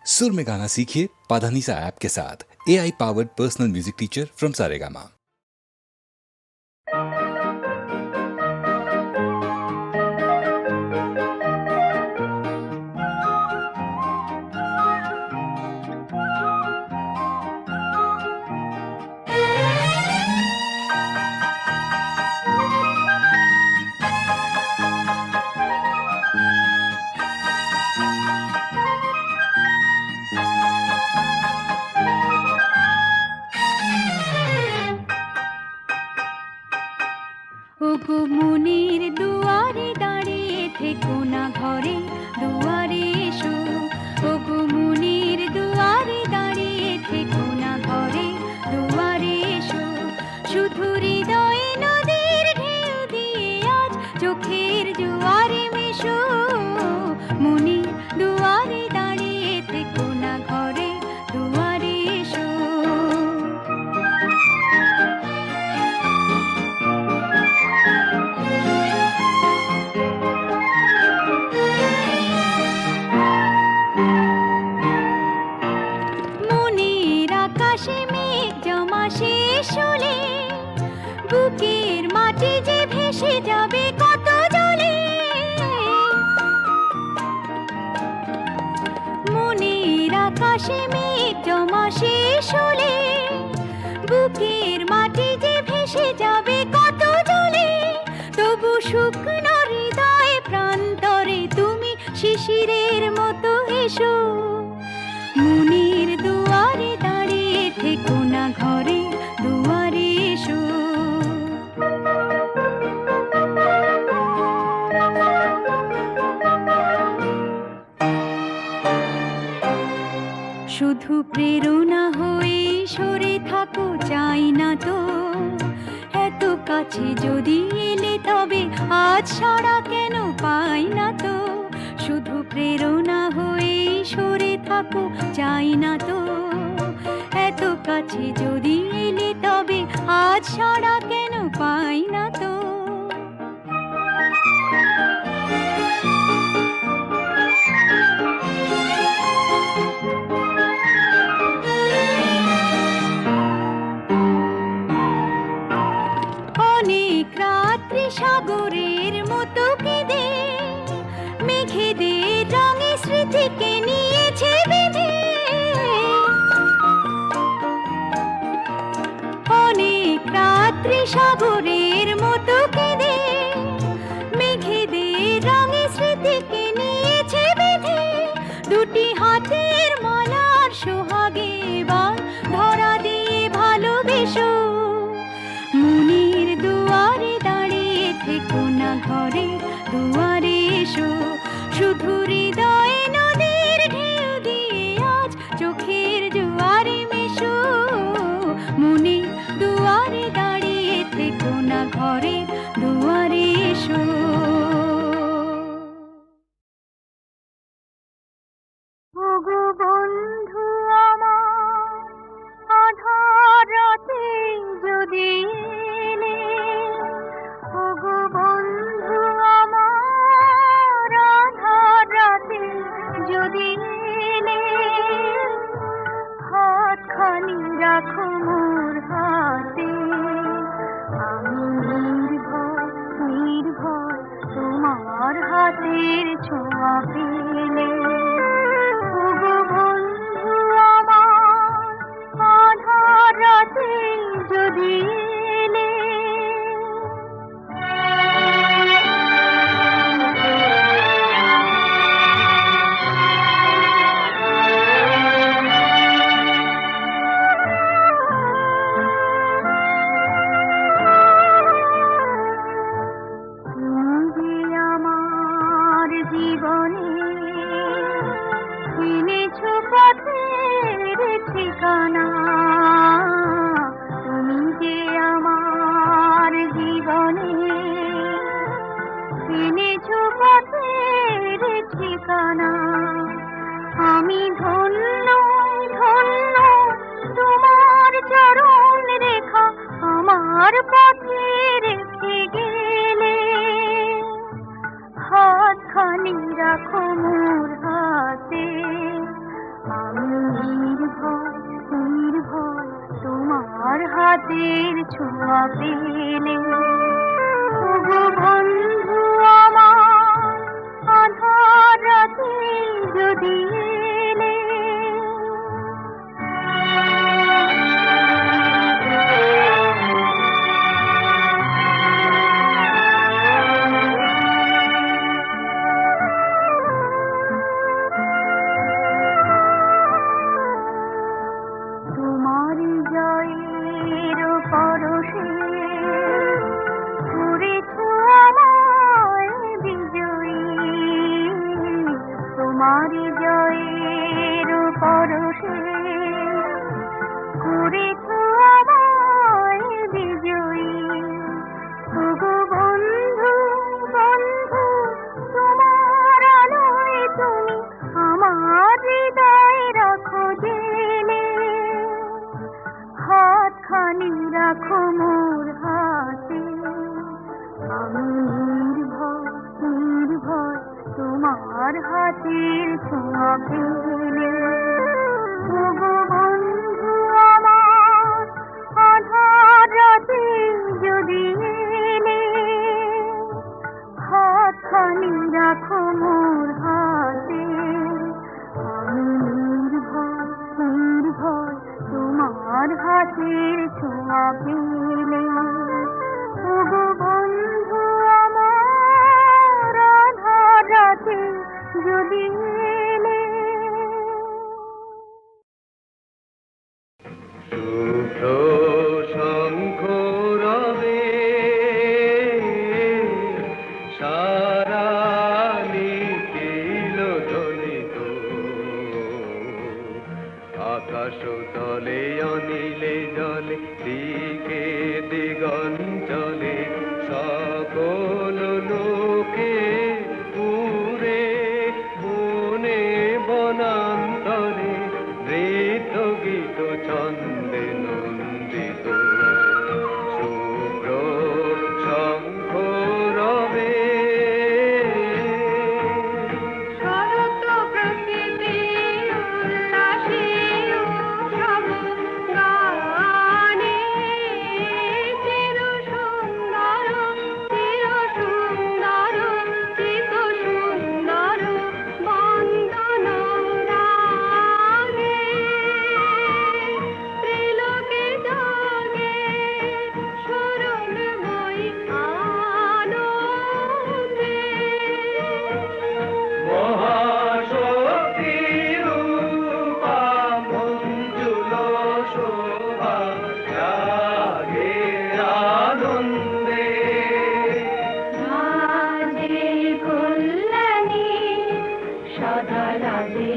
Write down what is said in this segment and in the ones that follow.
सुर में गाना सीखिए पाधानीसा ऐप के साथ। AI powered personal music teacher from Saregama. ওগো মনের দুয়ারে দাঁড়িয়ে থেকো না ঘরে দুয়ারে এসো। ওগো মনের দুয়ারে দাঁড়িয়ে থেকো না ঘরে দুয়ারে এসো। শুধু হৃদয়ে নদীর ঢেউ দিয়ে আজ চোখের জোয়ারে মেশো। মনের দুয়ারে দাঁড়িয়ে থেকো না ঘরে দুয়ারে এসো। আকাশে মেঘ জমা শেষ হলে বুকের মাটি যে ভেসে যাবে কত জলে। মনের আকাশে মেঘ জমা শেষ হলে বুকের মাটি যে ভেসে যাবে কত জলে। তবু শুকনো হৃদয় প্রান্তরে তুমি শিশিরের মতো এসো। মনের দুয়ারে দাঁড়িয়ে থেকো না ঘরে দুয়ারে এসো। শুধু প্রেরণা হয়ে সরে থাকো চাই না তো। এত কাছে যদি এলে তবে আজ ছাড়া কেন পাই না তো। শুধু প্রেরণা হয়ে সরে থাকো চাই না তো। এত কাছে যদি এলে তবে আজ ছাড়া কেন পাই না তো। অনেক রাত্রি সাগরের মতো কেঁদে মেঘেদের রঙে স্মৃতিকে নিয়েছে বেঁধে। অনেক রাত্রি সাগরের মতো কেঁদে মেঘেদের রঙে স্মৃতিকে নিয়েছে বেঁধে। দুটি হাতের মালার সোহাগে এবার ধরা দিয়ে ভালোবেসো। মনের দুয়ারে দাঁড়িয়ে থেকো না ঘরে দুয়ারে এসো। শুধু হৃদয়ে নদীর ঢেউ দিয়ে আজ চোখের জোয়ারে মেশো। মনের দুয়ারে দাঁড়িয়ে থেকো না ঘরে দুয়ারে এসো। ওগো বন্ধু আমার আধার রাতে যদি এলে। ওগো বন্ধু আমার আধার রাতে যদি এলে। হাতখানি রাখো মোর হাতে। আমি নির্ভয় নির্ভয় তোমার হাতের ছোঁয়া পেলে। ওগো বন্ধু আমার আধার রাতে যদি এলে। তুমি যে আমার জীবনে এনেছো পথের ঠিকানা। তুমি যে আমার জীবনে এনেছো পথের ঠিকানা। আমি ধন্য ধন্য তোমার চরণ রেখা আমার পথে রেখে গেলে। হাতখানি রাখো মোর হাতে। হাতের ছোঁয়া পেলে, ওগো বন্ধু আমার আধার রাতে যদি এলে। তোমার জয়ের পরশে করেছ আমায় বিজয়ী, তোমার জয়ের পরশে করেছ আমায় বিজয়ী। ওগো বন্ধু বন্ধু তোমার আলোয় তুমি আমার হৃদয় রাখো জেলে, হাতখানি রাখো মোর হাতে, আমি নির্ভয় নির্ভয় তোমার হাতের ছোঁয়া পেলে। ওগো বন্ধু আমার আধার রাতে যদি এলে, হাতখানি রাখো মোর হাতে, আমি নির্ভয় নির্ভয় তোমার হাতের ছোঁয়া পেলে। ওগো বন্ধু আমার আধার রাতে যদি এলে। শুভ্র শঙ্খ রবে সারা নিখিল ধ্বনিত, আকাশ তলে অনিলে জলে দিকে দিগঞ্চলে সকল লোকে পুরে বনে বনান্তরে নৃত্য গীত ছন্দে নন্দিত। শুভ্র শঙ্খ রবে শরৎ প্রকৃতি উল্লাসে উৎসব গানে, চির সুন্দর চিত সুন্দর বন্দন রাগে, ত্রিলোকে জাগে স্মরণময়ী আনন্দে। মহাশক্তি রূপা মঞ্জুল শোভা জাগে আনন্দে। রাজে কল্যাণী সদা রাজে,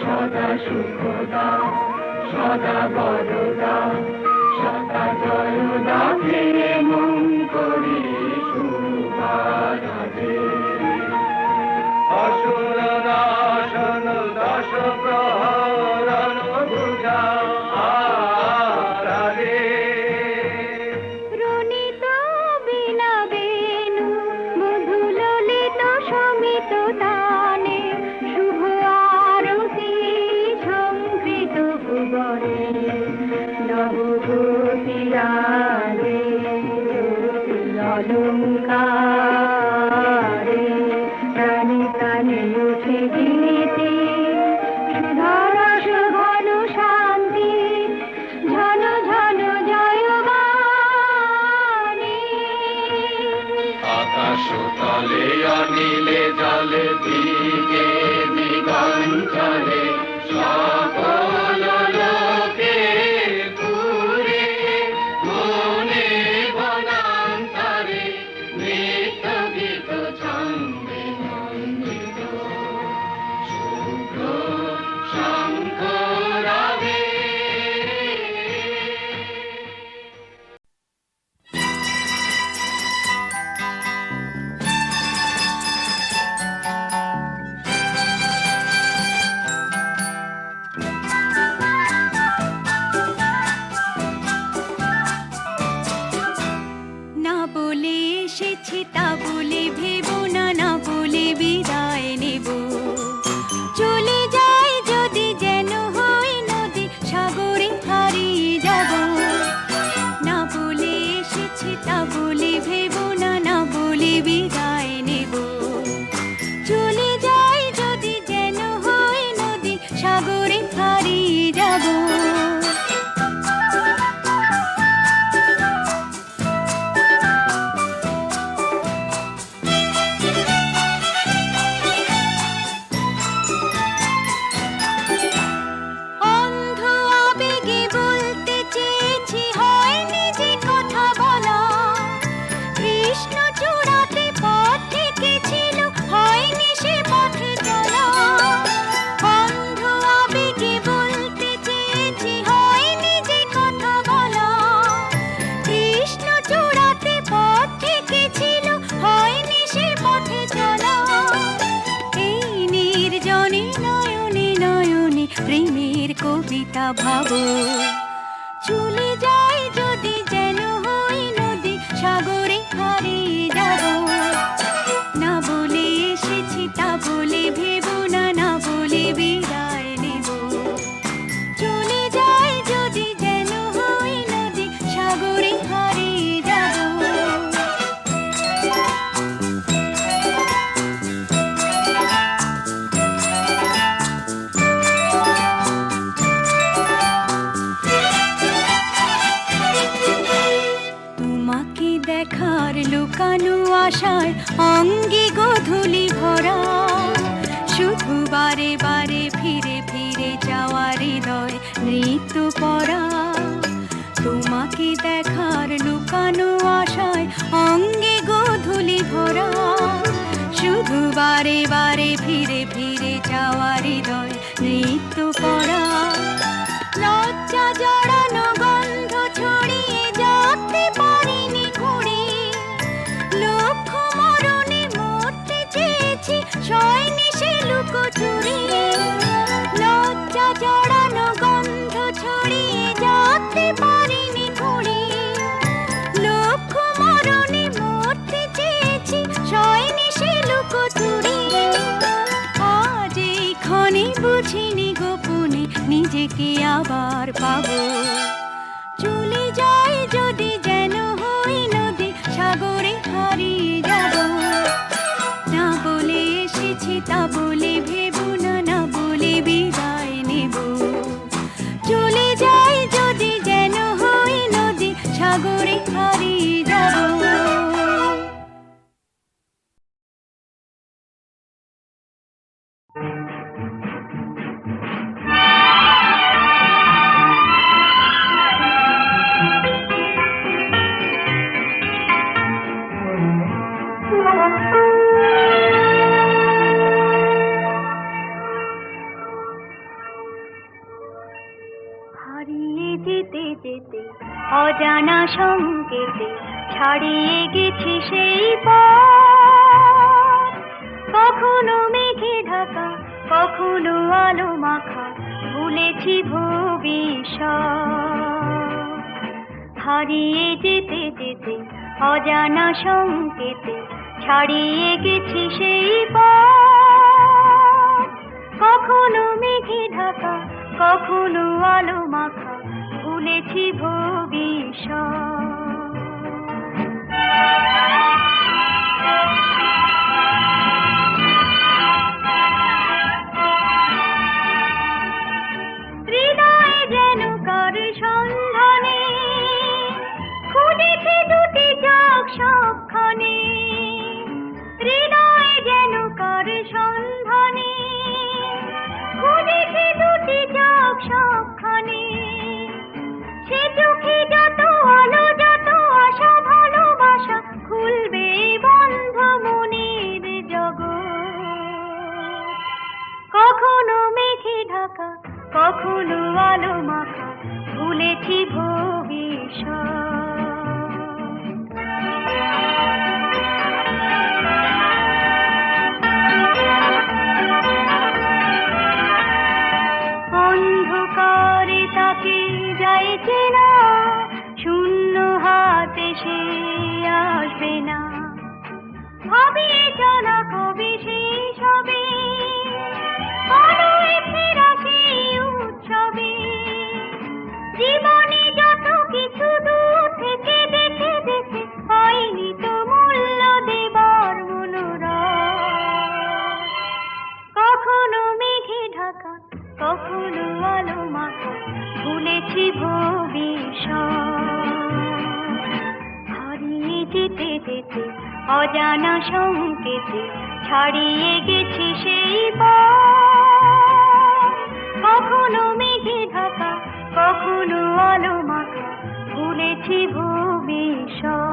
সদা সুখদা সদা বরদা, সদা জয়দা হে মঙ্গলী শুভা রাজে। অসুর নাশন দশ প্রহরণ ভুজা আরাগে। রণিত বীণা বেণু মধু ললিত সমিত তানে, শুভ আরতি সংকৃত ভুবনে, নবগোপীরাগে অলঙ্কারে, প্রাণে প্রাণে উঠে গীতি সুধারস ঘন শান্তি, ঝন ঝন জয়বাণী। আকাশ তলে অনিলে জলে দিকে দিগঞ্চলে সকল লোকে পুরে মনে বনান্তরে নৃত্য গীত ছন্দে নন্দিত। শুভ্র শঙ্খ রবে সাগরে হারিয়ে যাব। অন্ধ আবেগে বলতে চেয়েছি, হয়নি যে কথা বলা। কৃষ্ণ চূড়াতে পথ থেকেছিল, হয়নি সে পথে চলা। অন্ধ আবেগে বলতে চেয়েছি, হয়নি যে কথা বলা। কৃষ্ণ চূড়াতে পথ থেকেছিল, হয়নি সে পথে চলা। এই নির্জনে নয়নে নয়নে প্রেমের কবিতা ভাবো। চলে যাই যদি যেন হই নদী, সাগরে হারিয়ে যাব। না বলে এসেছি তা বলে ভেবো না, না বলে বিদায় নেব। চলে যাই যদি যেন হই নদী, সাগরে হারিয়ে যাব। তোমাকে দেখার লুকানো আশায় অঙ্গে গোধূলি ভরা। শুধু বারে বারে ফিরে ফিরে যাওয়া হৃদয় নৃত্য পরা। তোমাকে দেখার লুকানো আশায় অঙ্গে গোধূলি ভরা। শুধু বারে বারে ফিরে ফিরে যাওয়া হৃদয় নৃত্য পরা। লজ্জা জড়ানো গন্ধ ছড়িয়ে যাতে পারিনি ঘুরে। লক্ষ্য মরণে মরতে চেয়েছি, সয়নি সে লুকোচুরি। লজ্জা জড়ানো গন্ধ ছড়িয়ে যাতে পারিনি ঘুরে। লক্ষ্য মরণে মরতে চেয়েছি, সয়নি সে লুকোচুরি। আজ এই ক্ষণে বুঝিনি গোপনে নিজেকে আবার পাবো। চলে যাই যদি যেন হই নদী, সাগরে হারিয়ে যাব। না বলে এসেছি তা বলে ভেবো না, না বলে বিদায় নেব। চলে যাই যদি যেন হই নদী, সাগরে হারিয়ে যাব। হারিয়ে যেতে যেতে অজানা সংকেতে ছাড়িয়ে গেছি সেই পথ। কখনো মেঘে ঢাকা, কখনো আলো মাখা, ভুলেছি ভবিষ্যৎ। হারিয়ে যেতে যেতে অজানা সংকেতে ছাড়িয়ে গেছি সেই পথ। কখনো মেঘে ঢাকা, কখনো আলো মাখা, ভুলেছি ভবিষ্যৎ। হৃদয়ে যেন কার সন্ধানে খুঁজেছি দুটি চোখ সবখানে। হৃদয়ে যেন কার সন্ধানে খুঁজেছি দুটি চোখ সবখানে। সে চোখে যত আলো, যত আশা, ভালোবাসা, খুলবে বন্ধ মনের জগৎ। কখনো মেঘে ঢাকা, কখনো আলো মাখা, ভুলেছি ভবিষ্যৎ। অন্ধকারে তাকে যাইছে না, শূন্য হাতে সে আসবে না। ভাবিয়ে চলা কবে শেষ হবে, আলোয় ফেরা সেই উৎসবে। জীবনে যত কিছু দূর থেকে দেখে দেখে পাইনি তো মূল্য দেবার মনোরথ। কখনো মেঘে ঢাকা, কখনো আলো মাখা ভুলেছি ভবিষ্যৎ। হারিয়ে যেতে যেতে অজানা সংকেতে ছাড়িয়ে গেছি সেই পথ। কখনো মেঘে ঢাকা কখনো আলো মাখা ভুলেছি ভবিষ্যৎ।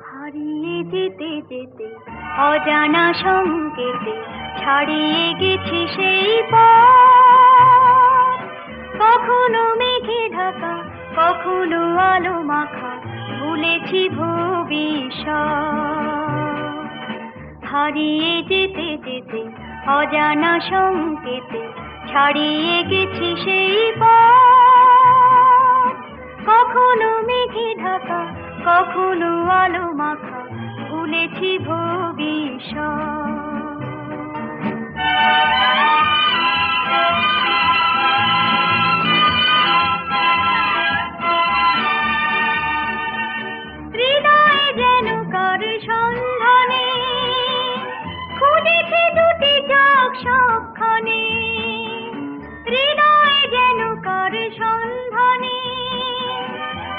হারিয়ে যেতে যেতে অজানা সংকেতে ছাড়িয়ে গেছি সেই পথ। কখনো মেঘে ঢাকা কখনো আলো মাখা ভুলেছি ভবিষ্যৎ। হারিয়ে যেতে যেতে অজানা সংকেতে ছাড়িয়ে গেছি সেই পথ। কখনো মেঘে ঢাকা কখনো আলো মাখা ভুলেছি ভবিষ্যৎ। হৃদয়ে যেন কার সন্ধানে খুঁজেছি দুটি চোখ সবখানে। হৃদয়ে যেন কার সন্ধানে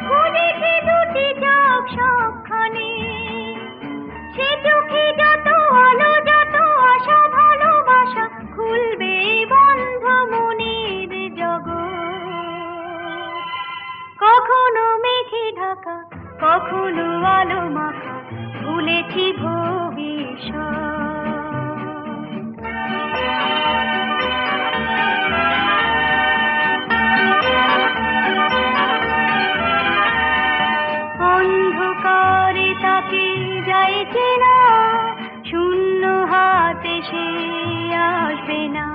খুঁজেছি দুটি চোখ সবখানে। সে চোখে যত আলো যত আশা ভালোবাসা খুলবে বন্ধ মনের জগৎ। কখনো মেঘে ঢাকা কখনো আলো মাখা ভুলেছি ভবিষ্যৎ। অন্ধকারে তাকে যাইছে না, শূন্য হাতে সে আসবে না।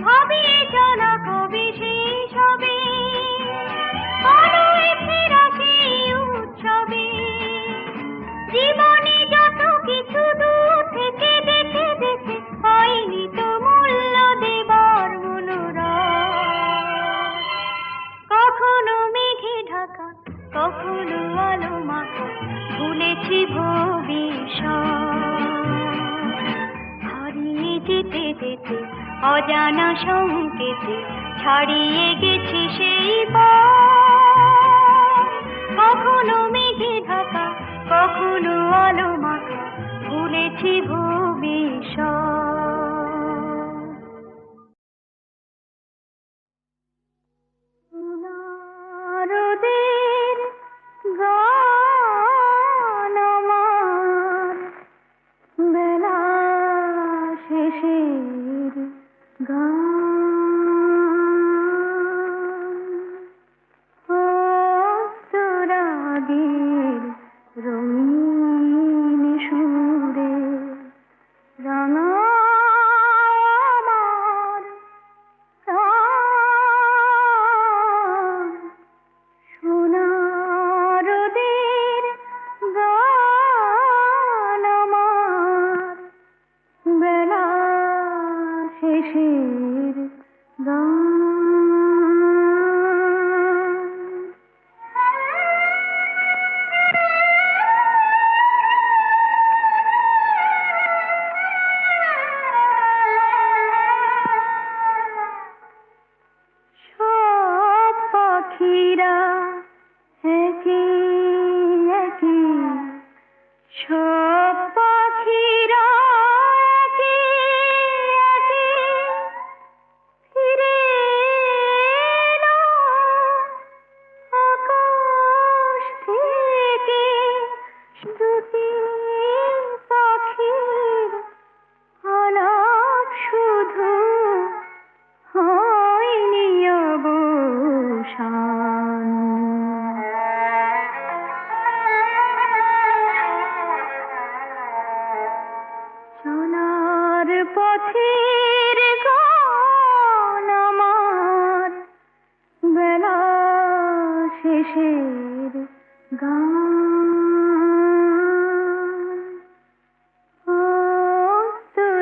ভাবিয়ে চলা কবে শেষ হবে, আলোয় ফেরা সেই উৎসবে। জীবনে যত কিছু দূর থেকে দেখে দেখে পাইনি তো মূল্য দেবার মনোরথ। কখনো মেঘে ঢাকা কখনো আলো মাখা ভুলেছি ভবিষ্যৎ। হারিয়ে যেতে যেতে অজানা সংকেতে ছাড়িয়ে গেছি সেই পথ। কখনো মেঘে ঢাকা কখনো আলো মাখা ভুলেছি ভবিষ্যৎ। নারদের গান আমার বেলা শেষের গান। অস্তরাগের রঙিন সুরে রাঙা আমার প্রাণ। সোনারদের গান আমার বেলা শেষের গান।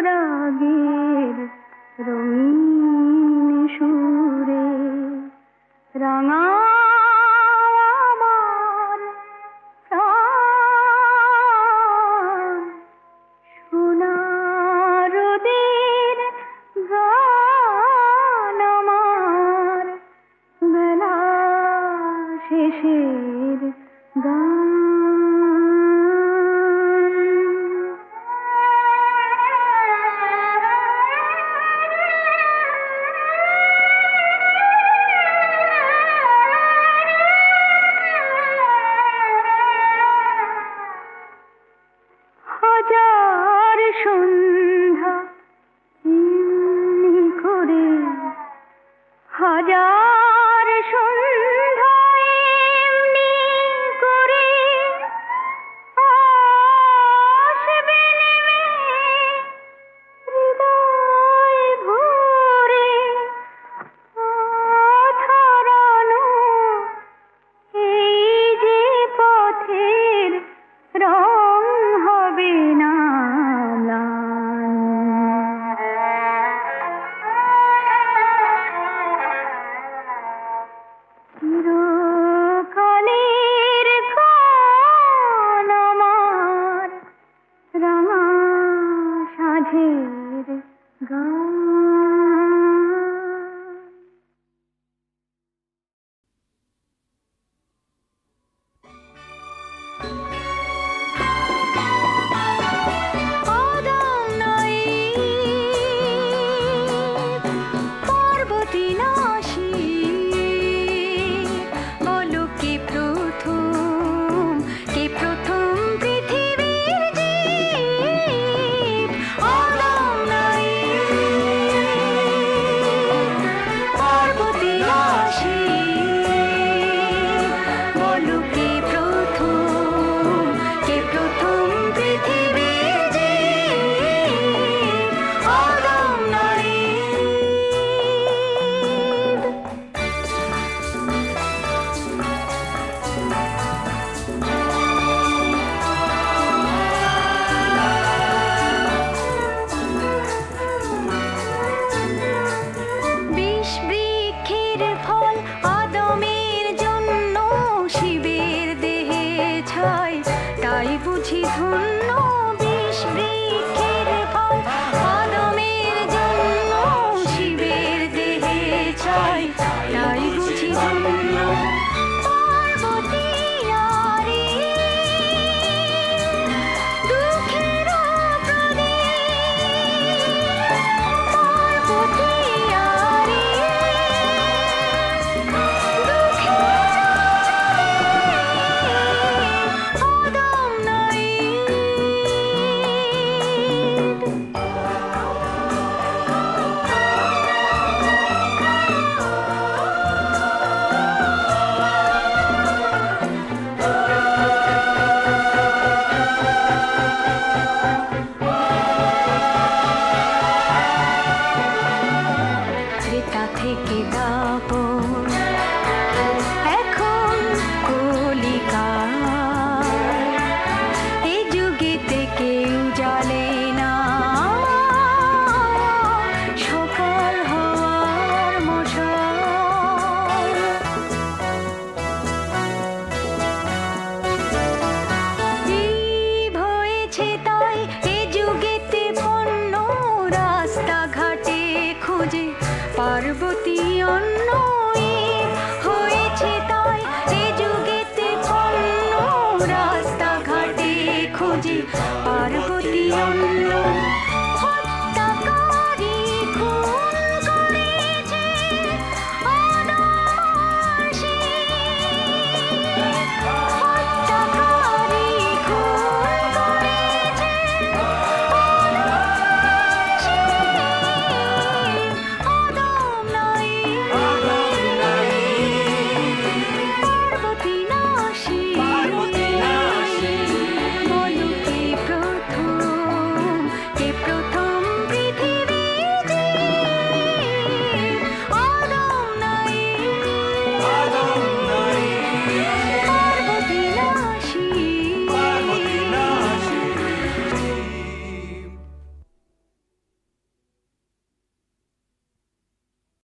রাগের রঙিন সুরে রাঙা আমার প্রাণ সোনার রোদের গান আমার বেলা শেষের গান হাজার সন্ধ্যা এমনি করে হাজার সন্ধ্যা এমনি করে আসবে নেমে হৃদয় ভরে আধারানো এই যে পথের রং হবে না চিরকালের গান আমার রাঙা সাঁঝের গান আদম নাই পার্বতী নাসী বলো কে প্রথম পৃথিবীর জীব আদম নাই পার্বতী নাসী বলো কে প্রথম পৃথিবীর জীব আদম নাই বিষ বৃক্ষের ফল আদমের জন্য শিবের দেহে ছাই তাই বুঝি ধন্য বিষ বৃক্ষের ফল আদমের জন্য শিবের দেহে ছাই তাই বুঝি ধন্য পার্বতী আরে দুঃখের প্রদীপ পার্বতী আরে আদম নাই ত্রেতা থেকে দাপর এখন কলিকাল এই যুগেতে কেউ জানে না সকাল হওয়ার মশাল জীব হয়েছে তাই এ যুগেতে পণ্য রাস্তাঘাটে খুঁজে পার্বতী অন্য হয়েছে তাই এ যুগেতে পণ্য রাস্তাঘাটে খুঁজে পার্বতী অন্য